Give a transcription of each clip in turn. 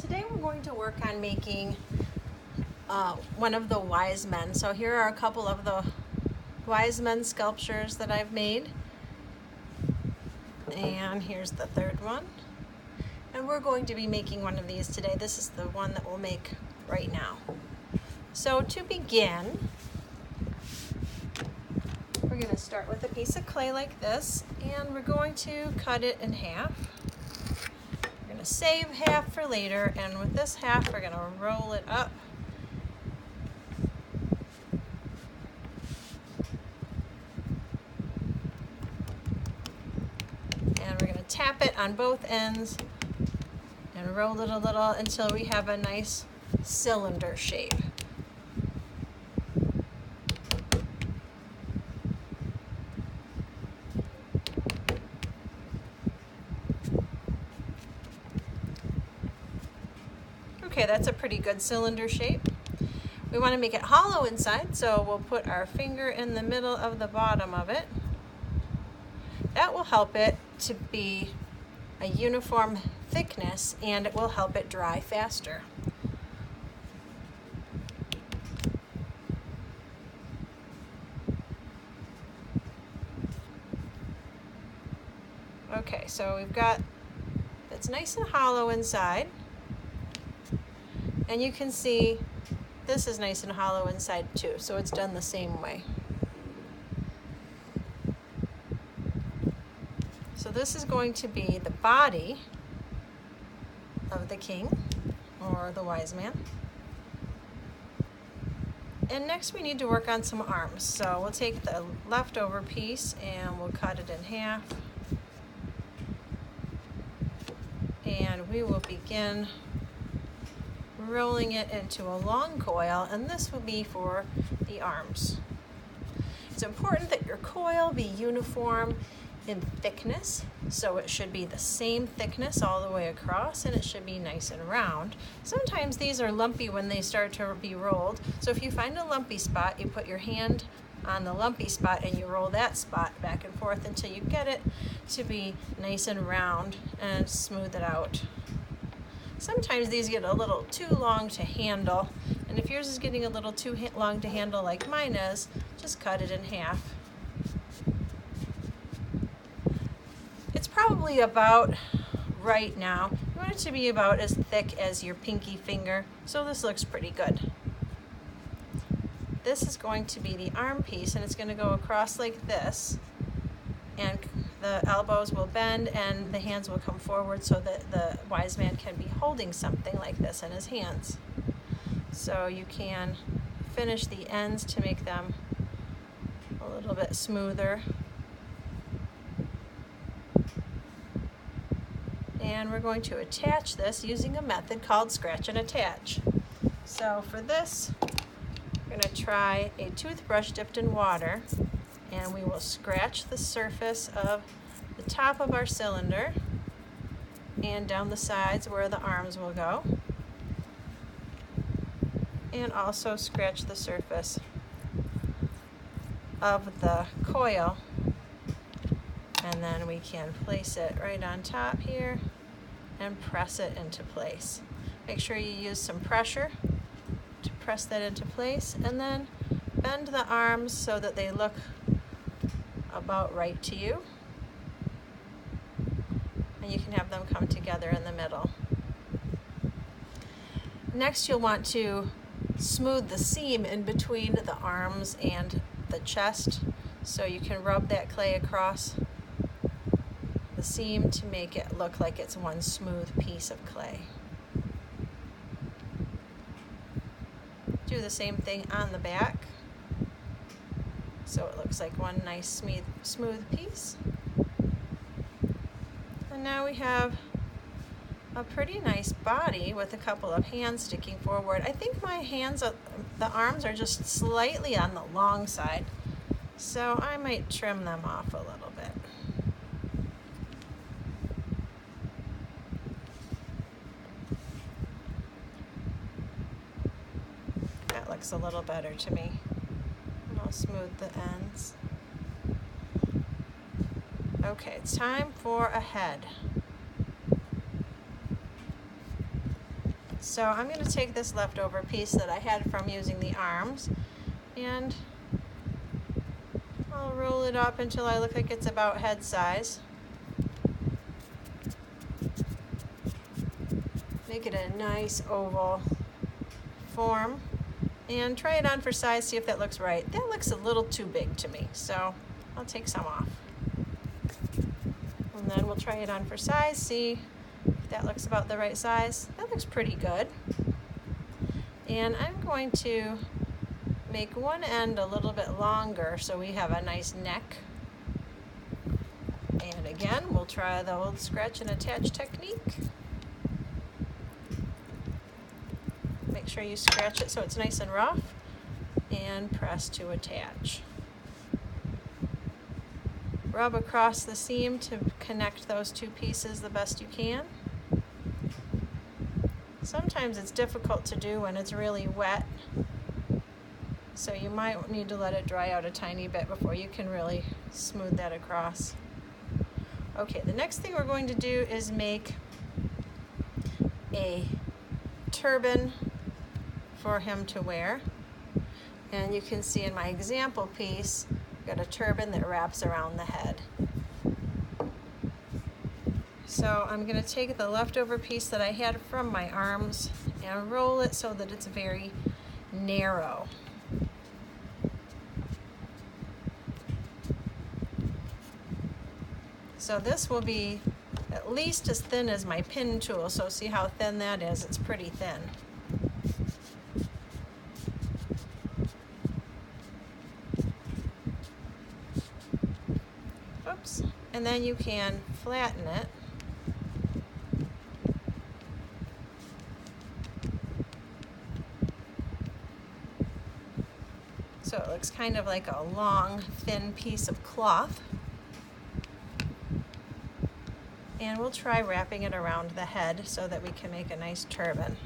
today we're going to work on making one of the wise men. So here are a couple of the wise men sculptures that I've made. And here's the third one. And we're going to be making one of these today. This is the one that we'll make right now. So to begin, we're going to start with a piece of clay like this, and we're going to cut it in half. We're going to save half for later, and with this half we're going to roll it up. And we're going to tap it on both ends and roll it a little until we have a nice cylinder shape. Okay, that's a pretty good cylinder shape. We want to make it hollow inside, so we'll put our finger in the middle of the bottom of it. That will help it to be a uniform thickness, and it will help it dry faster. Okay, so we've got, it's nice and hollow inside. And you can see this is nice and hollow inside too, so it's done the same way. So this is going to be the body of the king or the wise man. And next we need to work on some arms. So we'll take the leftover piece and we'll cut it in half. And we will begin rolling it into a long coil, and this will be for the arms. It's important that your coil be uniform in thickness, so it should be the same thickness all the way across, and it should be nice and round. Sometimes these are lumpy when they start to be rolled, so if you find a lumpy spot, you put your hand on the lumpy spot and you roll that spot back and forth until you get it to be nice and round and smooth it out. Sometimes these get a little too long to handle, and if yours is getting a little too long to handle like mine is, just cut it in half. It's probably about right now. You want it to be about as thick as your pinky finger, so this looks pretty good. This is going to be the arm piece, and it's going to go across like this, and the elbows will bend and the hands will come forward so that the wise man can be holding something like this in his hands. So you can finish the ends to make them a little bit smoother. And we're going to attach this using a method called scratch and attach. So for this, we're going to try a toothbrush dipped in water, and we will scratch the surface of the top of our cylinder and down the sides where the arms will go, and also scratch the surface of the coil, and then we can place it right on top here and press it into place. Make sure you use some pressure to press that into place, and then bend the arms so that they look about right to you, and you can have them come together in the middle. Next, you'll want to smooth the seam in between the arms and the chest, so you can rub that clay across the seam to make it look like it's one smooth piece of clay. Do the same thing on the back, so it looks like one nice smooth piece. And now we have a pretty nice body with a couple of hands sticking forward. I think my hands, the arms are just slightly on the long side, so I might trim them off a little bit. That looks a little better to me. I'll smooth the ends. Okay, it's time for a head. So I'm going to take this leftover piece that I had from using the arms, and I'll roll it up until I look like it's about head size. Make it a nice oval form and try it on for size, see if that looks right. That looks a little too big to me, so I'll take some off. And then we'll try it on for size, see if that looks about the right size. That looks pretty good. And I'm going to make one end a little bit longer so we have a nice neck. And again, we'll try the old scratch and attach technique. Make sure you scratch it so it's nice and rough, and press to attach. Rub across the seam to connect those two pieces the best you can. Sometimes it's difficult to do when it's really wet, so you might need to let it dry out a tiny bit before you can really smooth that across. Okay, the next thing we're going to do is make a turban for him to wear. And you can see in my example piece, I've got a turban that wraps around the head. So I'm going to take the leftover piece that I had from my arms and roll it so that it's very narrow. So this will be at least as thin as my pin tool, so see how thin that is? It's pretty thin. Oops. And then you can flatten it. So it looks kind of like a long, thin piece of cloth. And we'll try wrapping it around the head so that we can make a nice turban.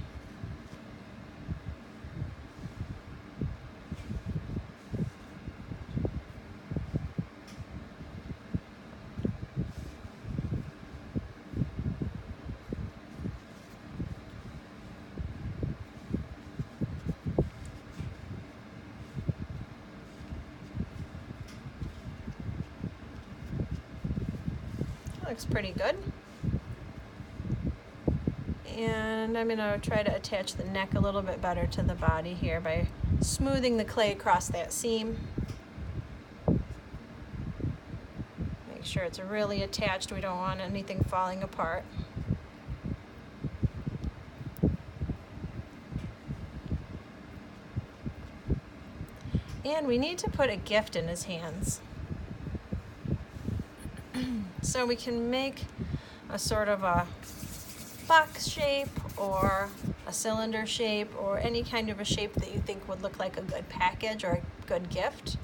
Looks pretty good. And I'm going to try to attach the neck a little bit better to the body here by smoothing the clay across that seam. Make sure it's really attached. We don't want anything falling apart. And we need to put a gift in his hands. So we can make a sort of a box shape or a cylinder shape or any kind of a shape that you think would look like a good package or a good gift.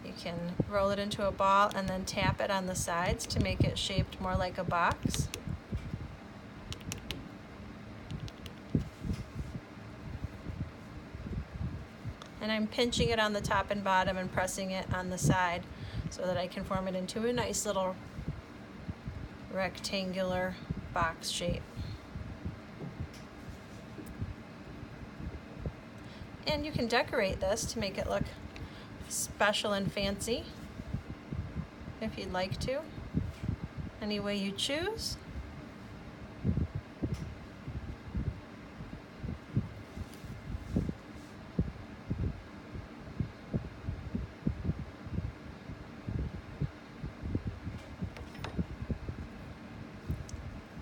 You can roll it into a ball and then tap it on the sides to make it shaped more like a box. And I'm pinching it on the top and bottom and pressing it on the side so that I can form it into a nice little rectangular box shape. And you can decorate this to make it look special and fancy if you'd like to, any way you choose.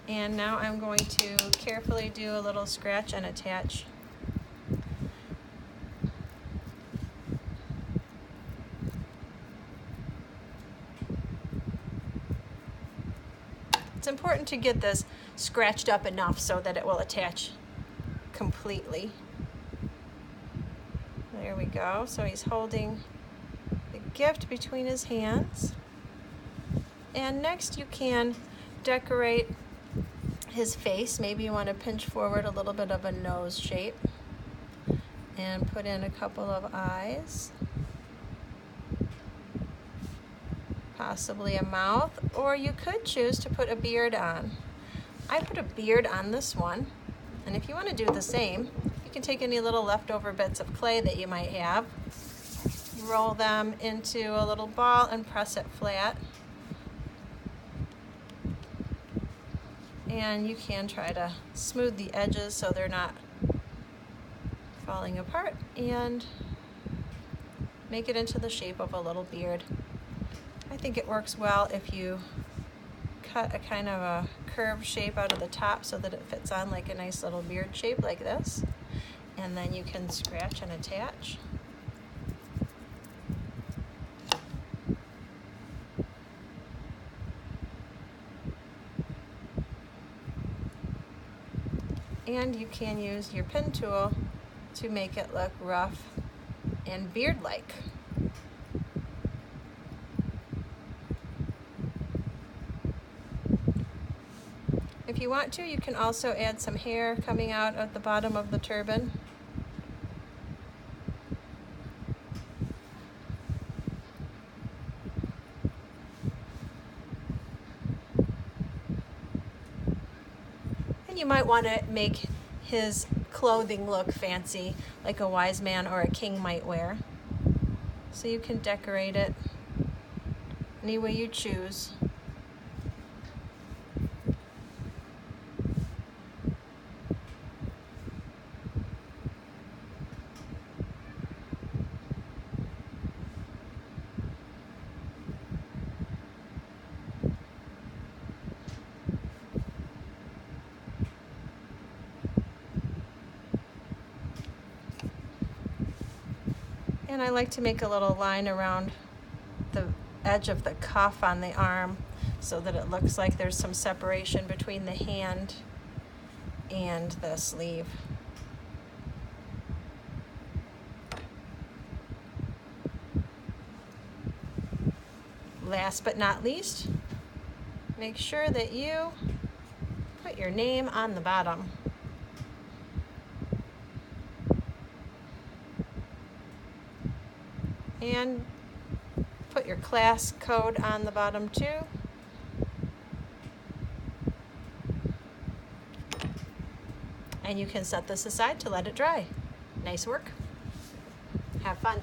And now I'm going to carefully do a little scratch and attach. It's important to get this scratched up enough so that it will attach completely. There we go. So he's holding the gift between his hands. And next you can decorate his face. Maybe you want to pinch forward a little bit of a nose shape and put in a couple of eyes, possibly a mouth, or you could choose to put a beard on. I put a beard on this one, and if you want to do the same, you can take any little leftover bits of clay that you might have, roll them into a little ball and press it flat. And you can try to smooth the edges so they're not falling apart, and make it into the shape of a little beard. I think it works well if you cut a kind of a curved shape out of the top so that it fits on like a nice little beard shape like this, and then you can scratch and attach. And you can use your pen tool to make it look rough and beard-like. If you want to, you can also add some hair coming out at the bottom of the turban. And you might want to make his clothing look fancy, like a wise man or a king might wear. So you can decorate it any way you choose. And I like to make a little line around the edge of the cuff on the arm so that it looks like there's some separation between the hand and the sleeve. Last but not least, make sure that you put your name on the bottom. And put your class code on the bottom too. And you can set this aside to let it dry. Nice work. Have fun.